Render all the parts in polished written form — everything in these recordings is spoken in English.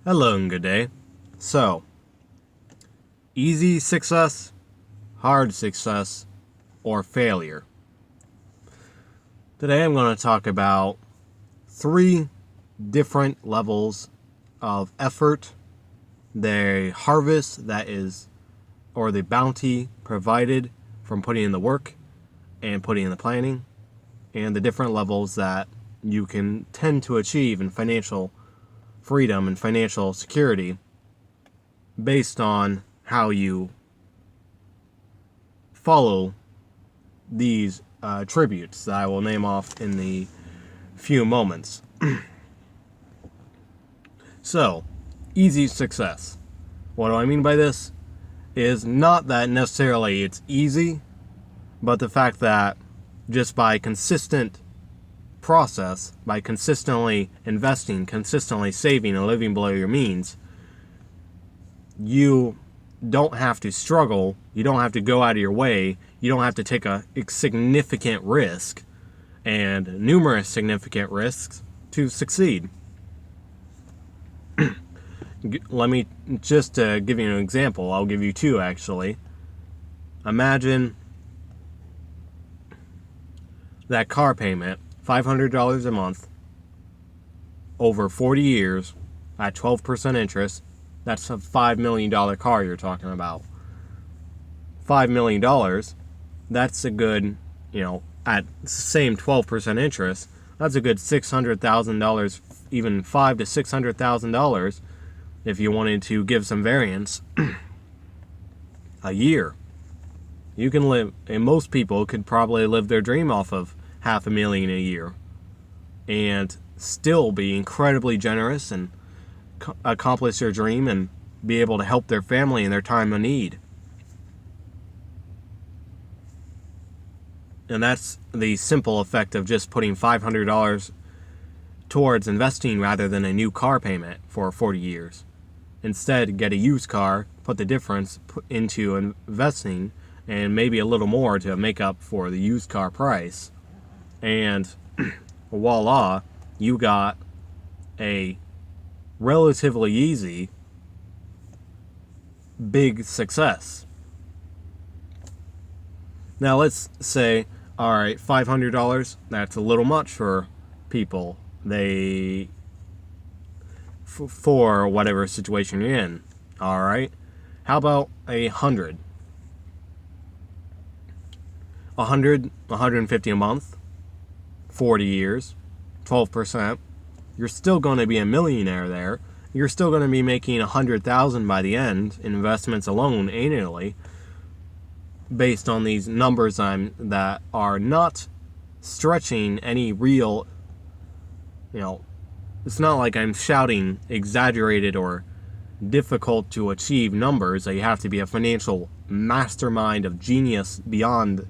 Hello and good day. So, easy success, hard success, or failure. Today I'm going to talk about 3 different levels of effort, the harvest that is, or the bounty provided from putting in the work and putting in the planning, and the different levels that you can tend to achieve in financial freedom and financial security based on how you follow these tributes that I will name off in the few moments. So, easy success. What do I mean by this? Is not that necessarily it's easy, but the fact that just by consistent process, by consistently investing, consistently saving, and living below your means, you don't have to struggle, you don't have to go out of your way, you don't have to take a significant risk and numerous significant risks to succeed. Let me just give you an example. I'll give you 2 actually. Imagine that car payment, $500 a month, over 40 years, at 12% interest. That's a $5 million car you're talking about. $5 million, that's a good, at the same 12% interest, that's a good $600,000, even $500,000 to $600,000 if you wanted to give some variance a year. You can live, and most people could probably live their dream off of $500,000 a year and still be incredibly generous and accomplish their dream and be able to help their family in their time of need. And that's the simple effect of just putting $500 towards investing rather than a new car payment for 40 years. Instead, get a used car, put the difference into investing, and maybe a little more to make up for the used car price. And voila, you got a relatively easy, big success. Now let's say, alright, $500, that's a little much for people. For whatever situation you're in. Alright, how about 100? 150 a month, 40 years, 12%. You're still going to be a millionaire there. You're still going to be making $100,000 by the end in investments alone annually, based on these numbers that are not stretching any real, it's not like I'm shouting exaggerated or difficult to achieve numbers that you have to be a financial mastermind of genius beyond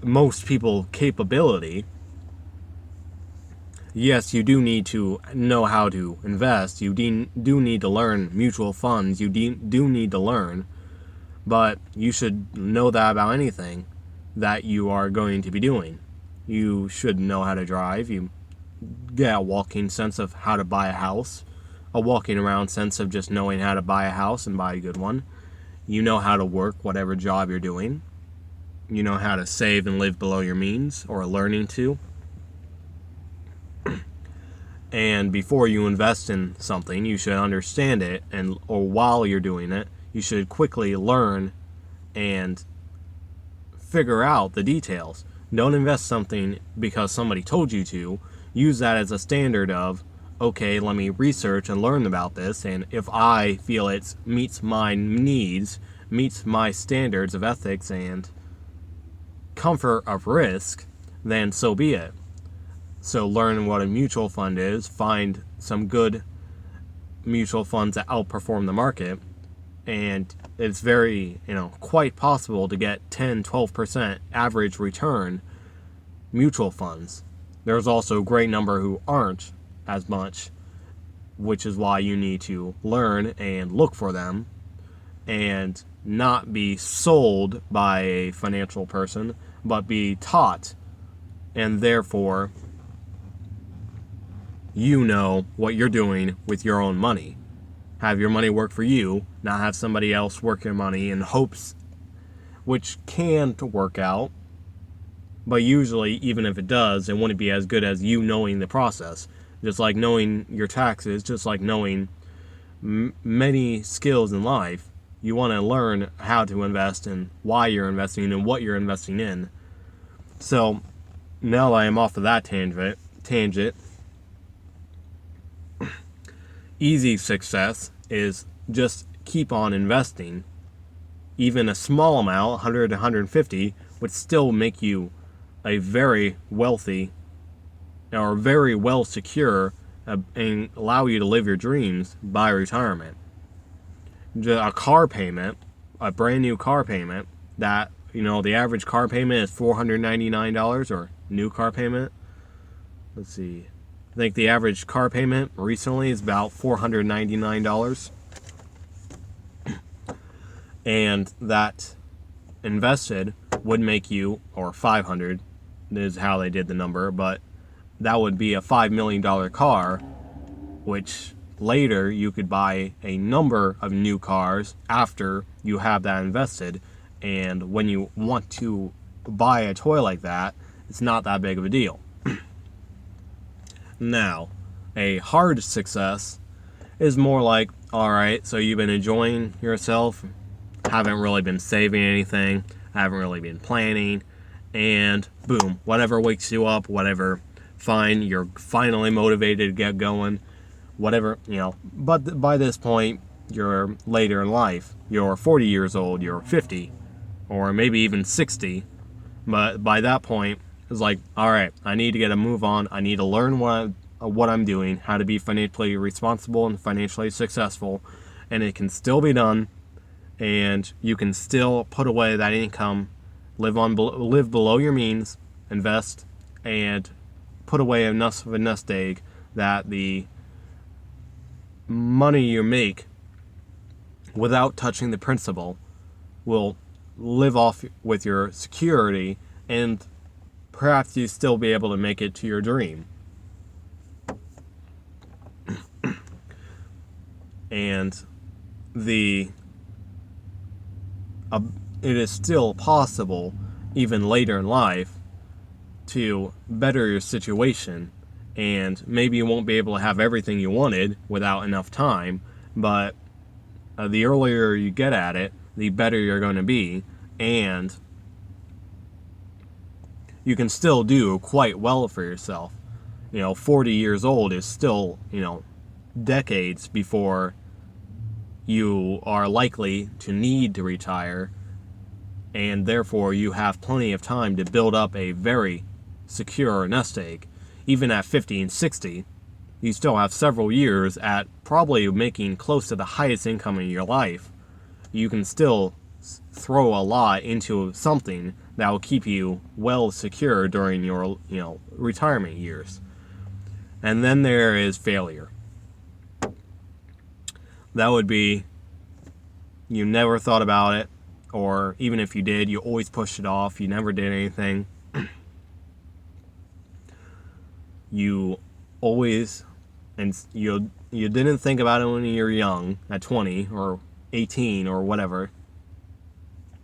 most people's capability. Yes, you do need to know how to invest. You do need to learn mutual funds. You do need to learn. But you should know that about anything that you are going to be doing. You should know how to drive. You get a walking sense of how to buy a house. A walking around sense of just knowing how to buy a house and buy a good one. You know how to work whatever job you're doing. You know how to save and live below your means, or learning to. And before you invest in something, you should understand it, or while you're doing it, you should quickly learn and figure out the details. Don't invest something because somebody told you to. Use that as a standard of, okay, let me research and learn about this, and if I feel it meets my needs, meets my standards of ethics and comfort of risk, then so be it. So learn what a mutual fund is, find some good mutual funds that outperform the market, and it's very, quite possible to get 10-12% average return mutual funds. There's also a great number who aren't as much, which is why you need to learn and look for them and not be sold by a financial person, but be taught, and therefore you know what you're doing with your own money. Have your money work for you, not have somebody else work your money in hopes, which can work out, but usually, even if it does, it wouldn't be as good as you knowing the process. Just like knowing your taxes, just like knowing many skills in life, you want to learn how to invest and why you're investing and what you're investing in. So, now that I am off of that tangent, easy success is just keep on investing. Even a small amount, 100 to 150, would still make you a very wealthy or very well secure and allow you to live your dreams by retirement. A car payment, a brand new car payment, that, the average car payment is $499, or new car payment. Let's see. I think the average car payment recently is about $499. And that invested would make you, or 500 is how they did the number, but that would be a $5 million car, which later you could buy a number of new cars after you have that invested. And when you want to buy a toy like that, it's not that big of a deal. Now, a hard success is more like, alright, so you've been enjoying yourself, haven't really been saving anything, haven't really been planning, and boom, whatever wakes you up, whatever, fine, you're finally motivated to get going, whatever, but by this point, you're later in life, you're 40 years old, you're 50, or maybe even 60, but by that point, it's like, alright, I need to get a move on, I need to learn what I'm doing, how to be financially responsible and financially successful, and it can still be done, and you can still put away that income, live below your means, invest, and put away enough of a nest egg that the money you make without touching the principal will live off with your security, and perhaps you still be able to make it to your dream. And it is still possible, even later in life, to better your situation. And maybe you won't be able to have everything you wanted without enough time, but the earlier you get at it, the better you're going to be, and you can still do quite well for yourself. 40 years old is still, decades before you are likely to need to retire, and therefore you have plenty of time to build up a very secure nest egg. Even at 50 and 60, you still have several years at probably making close to the highest income in your life. You can still throw a lot into something that will keep you well secure during your, retirement years. And then there is failure. That would be, you never thought about it, or even if you did, you always pushed it off, you never did anything. You always, and you didn't think about it when you were young, at 20 or 18 or whatever.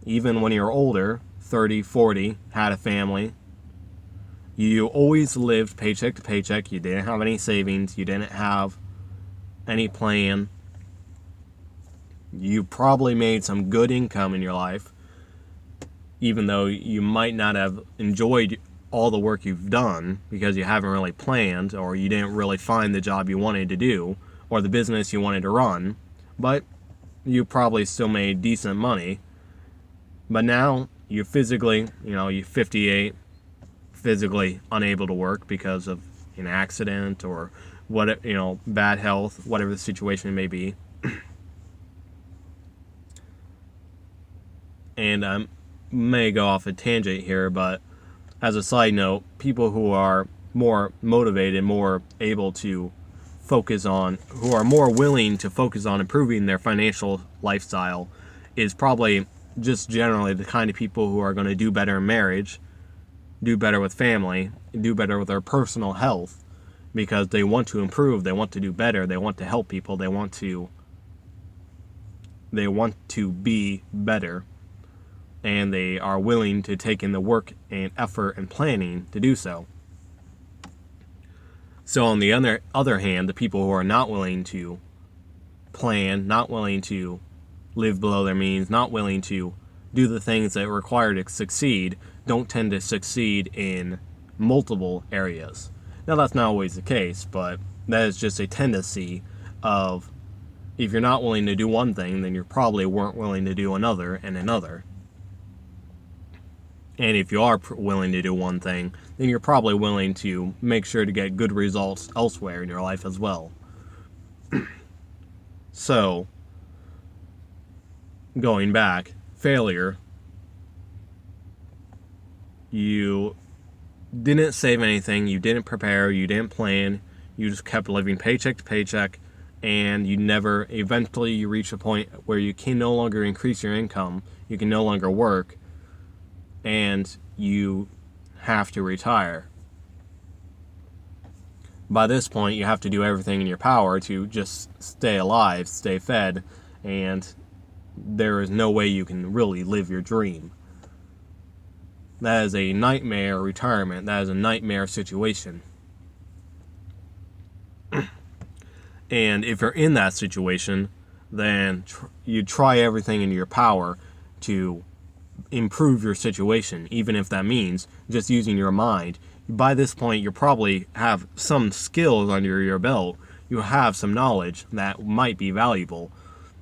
Even when you're older, 30, 40, had a family, you always lived paycheck to paycheck. You didn't have any savings. You didn't have any plan. You probably made some good income in your life, even though you might not have enjoyed all the work you've done because you haven't really planned, or you didn't really find the job you wanted to do or the business you wanted to run, but you probably still made decent money. But now you're physically, you're 58, physically unable to work because of an accident or bad health, whatever the situation may be. And I may go off a tangent here, but as a side note, people who are more motivated, more able to focus on, who are more willing to focus on improving their financial lifestyle, is probably just generally the kind of people who are going to do better in marriage, do better with family, do better with their personal health, because they want to improve, they want to do better, they want to help people, they want to be better, and they are willing to take in the work and effort and planning to do so. So on the other hand, the people who are not willing to plan, not willing to live below their means, not willing to do the things that are required to succeed, don't tend to succeed in multiple areas. Now, that's not always the case, but that is just a tendency of, if you're not willing to do one thing, then you probably weren't willing to do another and another. And if you are willing to do one thing, then you're probably willing to make sure to get good results elsewhere in your life as well. So, going back, failure, you didn't save anything, you didn't prepare, you didn't plan, you just kept living paycheck to paycheck, and eventually you reach a point where you can no longer increase your income, you can no longer work, and you have to retire. By this point, you have to do everything in your power to just stay alive, stay fed, and there is no way you can really live your dream. That is a nightmare retirement. That is a nightmare situation. And if you're in that situation, then you try everything in your power to improve your situation, even if that means just using your mind. By this point, you probably have some skills under your belt. You have some knowledge that might be valuable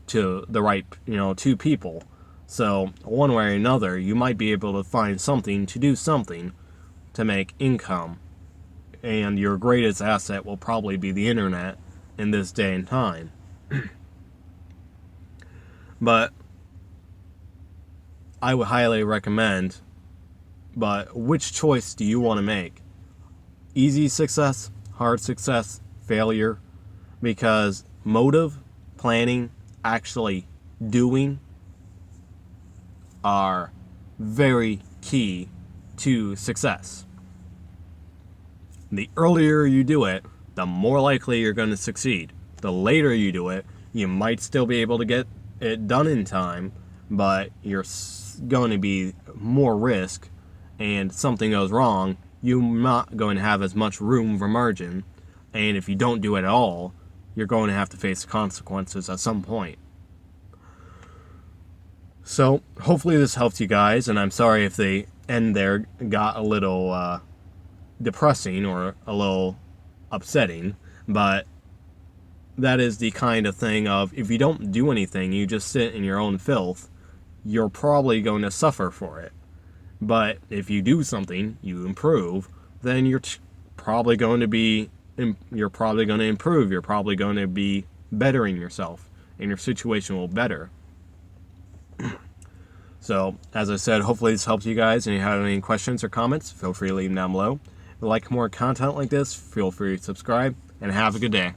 to the right, to people. So one way or another, you might be able to find something to do something to make income. And your greatest asset will probably be the internet in this day and time. But I would highly recommend, but which choice do you want to make? Easy success, hard success, failure? Because motive, planning, actually doing are very key to success. The earlier you do it, the more likely you're going to succeed. The later you do it, you might still be able to get it done in time, but you're going to be more risk, and something goes wrong, you're not going to have as much room for margin, and if you don't do it at all, you're going to have to face consequences at some point. So, hopefully this helped you guys, and I'm sorry if the end there got a little depressing or a little upsetting, but that is the kind of thing of, if you don't do anything, you just sit in your own filth, you're probably going to suffer for it. But if you do something, you improve, then you're probably going to improve, you're probably going to be bettering yourself, and your situation will better. So, as I said, hopefully this helps you guys, and if you have any questions or comments, feel free to leave them down below. If you like more content like this, feel free to subscribe, and have a good day.